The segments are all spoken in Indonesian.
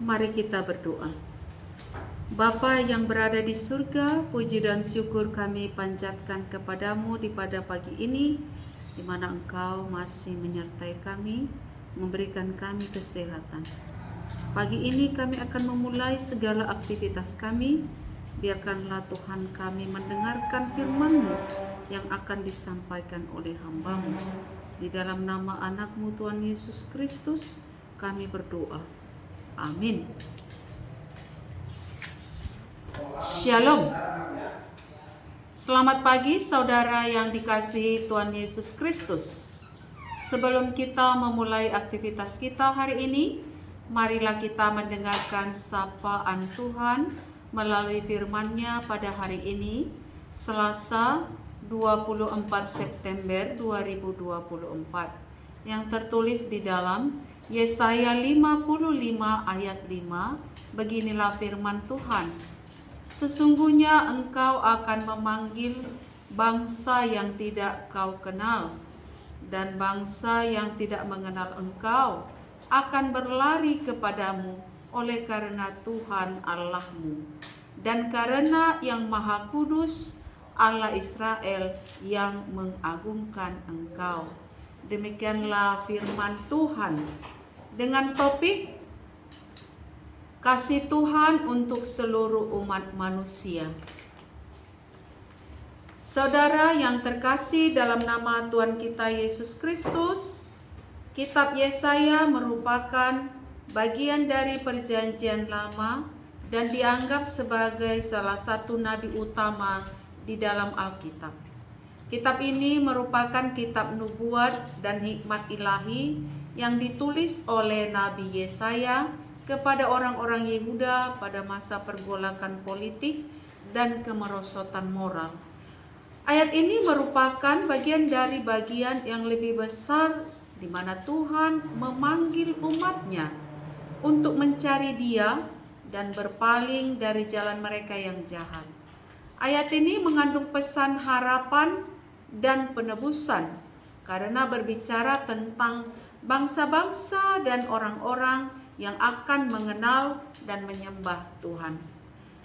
Mari kita berdoa. Bapa yang berada di surga, puji dan syukur kami panjatkan kepadamu pada pagi ini, di mana Engkau masih menyertai kami, memberikan kami kesehatan. Pagi ini kami akan memulai segala aktivitas kami. Biarkanlah Tuhan kami mendengarkan firman-Mu yang akan disampaikan oleh hamba-Mu. Di dalam nama anak-Mu Tuhan Yesus Kristus kami berdoa. Amin. Shalom. Selamat pagi saudara yang dikasihi Tuhan Yesus Kristus. Sebelum kita memulai aktivitas kita hari ini, marilah kita mendengarkan sapaan Tuhan melalui firman-Nya pada hari ini, Selasa 24 September 2024, yang tertulis di dalam Yesaya 55 ayat 5. Beginilah firman Tuhan. Sesungguhnya engkau akan memanggil bangsa yang tidak kau kenal, dan bangsa yang tidak mengenal engkau akan berlari kepadamu oleh karena Tuhan Allahmu, dan karena yang Maha Kudus Allah Israel yang mengagungkan engkau. Demikianlah firman Tuhan dengan topik kasih Tuhan untuk seluruh umat manusia. Saudara yang terkasih dalam nama Tuhan kita Yesus Kristus, kitab Yesaya merupakan bagian dari Perjanjian Lama dan dianggap sebagai salah satu nabi utama di dalam Alkitab. Kitab ini merupakan kitab nubuat dan hikmat ilahi yang ditulis oleh Nabi Yesaya kepada orang-orang Yehuda pada masa pergolakan politik dan kemerosotan moral. Ayat ini merupakan bagian dari bagian yang lebih besar di mana Tuhan memanggil umatnya untuk mencari Dia dan berpaling dari jalan mereka yang jahat. Ayat ini mengandung pesan harapan dan penebusan karena berbicara tentang bangsa-bangsa dan orang-orang yang akan mengenal dan menyembah Tuhan.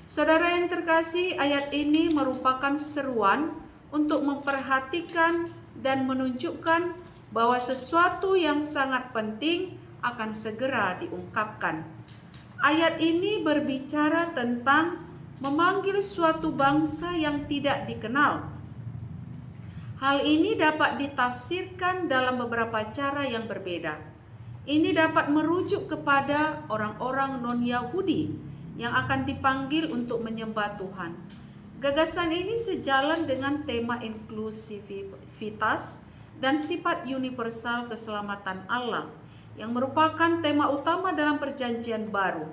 Saudara yang terkasih, ayat ini merupakan seruan untuk memperhatikan dan menunjukkan bahwa sesuatu yang sangat penting akan segera diungkapkan. Ayat ini berbicara tentang memanggil suatu bangsa yang tidak dikenal. Hal ini dapat ditafsirkan dalam beberapa cara yang berbeda. Ini dapat merujuk kepada orang-orang non-Yahudi yang akan dipanggil untuk menyembah Tuhan. Gagasan ini sejalan dengan tema inklusivitas dan sifat universal keselamatan Allah yang merupakan tema utama dalam Perjanjian Baru.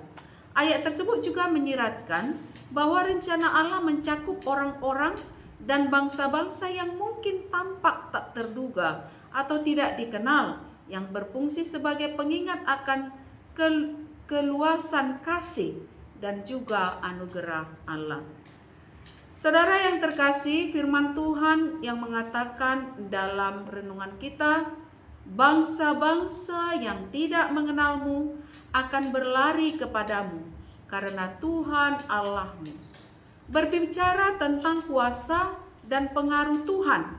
Ayat tersebut juga menyiratkan bahwa rencana Allah mencakup orang-orang dan bangsa-bangsa yang mungkin tampak tak terduga atau tidak dikenal, yang berfungsi sebagai pengingat akan keluasan kasih dan juga anugerah Allah. Saudara yang terkasih, firman Tuhan yang mengatakan dalam renungan kita, bangsa-bangsa yang tidak mengenalmu akan berlari kepadamu karena Tuhan Allahmu. Berbicara tentang kuasa dan pengaruh Tuhan,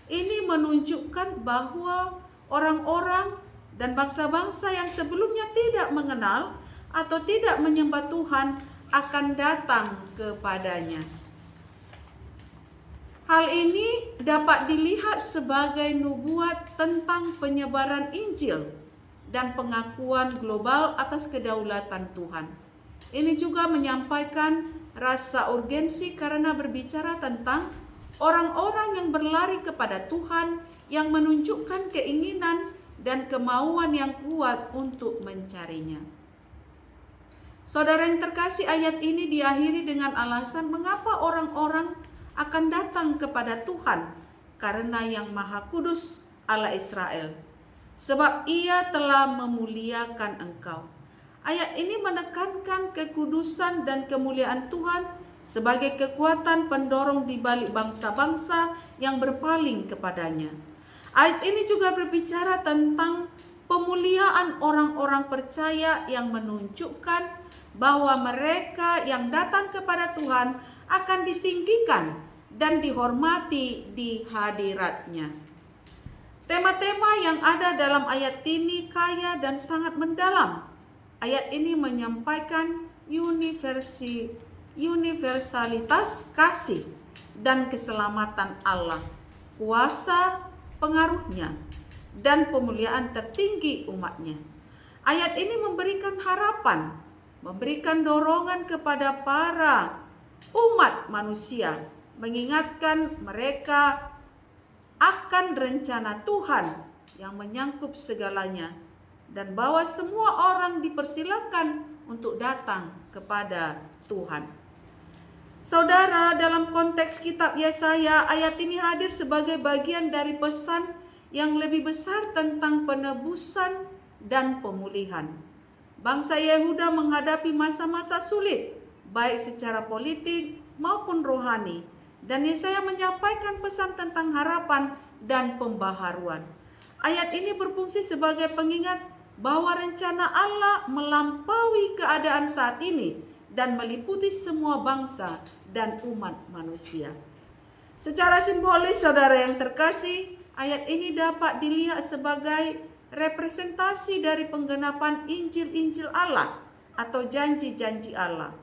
ini menunjukkan bahwa orang-orang dan bangsa-bangsa yang sebelumnya tidak mengenal atau tidak menyembah Tuhan akan datang kepadanya. Hal ini dapat dilihat sebagai nubuat tentang penyebaran Injil dan pengakuan global atas kedaulatan Tuhan. Ini juga menyampaikan rasa urgensi karena berbicara tentang orang-orang yang berlari kepada Tuhan yang menunjukkan keinginan dan kemauan yang kuat untuk mencarinya. Saudara yang terkasih, ayat ini diakhiri dengan alasan mengapa orang-orang akan datang kepada Tuhan, karena yang Maha Kudus Allah Israel, sebab Ia telah memuliakan engkau. Ayat ini menekankan kekudusan dan kemuliaan Tuhan sebagai kekuatan pendorong di balik bangsa-bangsa yang berpaling kepadanya. Ayat ini juga berbicara tentang pemuliaan orang-orang percaya yang menunjukkan bahwa mereka yang datang kepada Tuhan akan ditinggikan dan dihormati di hadirat-Nya. Tema-tema yang ada dalam ayat ini kaya dan sangat mendalam. Ayat ini menyampaikan universalitas kasih dan keselamatan Allah, kuasa pengaruhnya, dan pemuliaan tertinggi umatnya. Ayat ini memberikan harapan, memberikan dorongan kepada para umat manusia, mengingatkan mereka akan rencana Tuhan yang menyangkut segalanya, dan bahwa semua orang dipersilakan untuk datang kepada Tuhan. Saudara, dalam konteks kitab Yesaya, ayat ini hadir sebagai bagian dari pesan yang lebih besar tentang penebusan dan pemulihan. Bangsa Yehuda menghadapi masa-masa sulit, baik secara politik maupun rohani, dan Yesaya menyampaikan pesan tentang harapan dan pembaharuan. Ayat ini berfungsi sebagai pengingat bahwa rencana Allah melampaui keadaan saat ini dan meliputi semua bangsa dan umat manusia. Secara simbolis, saudara yang terkasih, ayat ini dapat dilihat sebagai representasi dari penggenapan Injil-Injil Allah atau janji-janji Allah.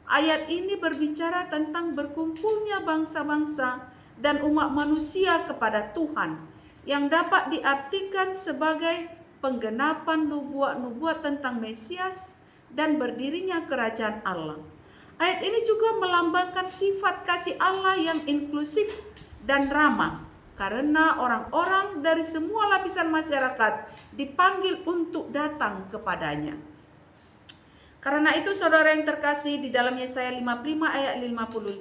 Ayat ini berbicara tentang berkumpulnya bangsa-bangsa dan umat manusia kepada Tuhan, yang dapat diartikan sebagai penggenapan nubuat-nubuat tentang Mesias dan berdirinya kerajaan Allah. Ayat ini juga melambangkan sifat kasih Allah yang inklusif dan ramah, karena orang-orang dari semua lapisan masyarakat dipanggil untuk datang kepadanya. Karena itu, saudara yang terkasih, di dalam Yesaya 55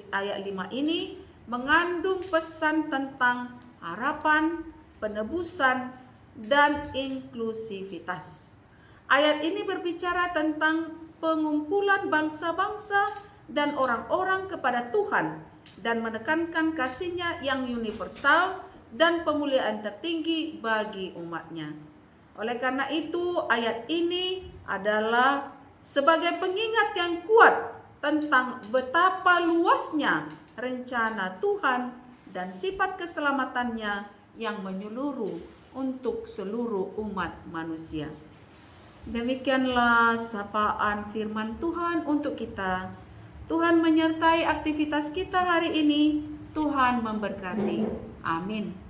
ayat 5 ini mengandung pesan tentang harapan, penebusan, dan inklusivitas. Ayat ini berbicara tentang pengumpulan bangsa-bangsa dan orang-orang kepada Tuhan dan menekankan kasih-Nya yang universal dan pemuliaan tertinggi bagi umatnya. Oleh karena itu, ayat ini adalah sebagai pengingat yang kuat tentang betapa luasnya rencana Tuhan dan sifat keselamatannya yang menyeluruh untuk seluruh umat manusia. Demikianlah sapaan firman Tuhan untuk kita. Tuhan menyertai aktivitas kita hari ini. Tuhan memberkati. Amin.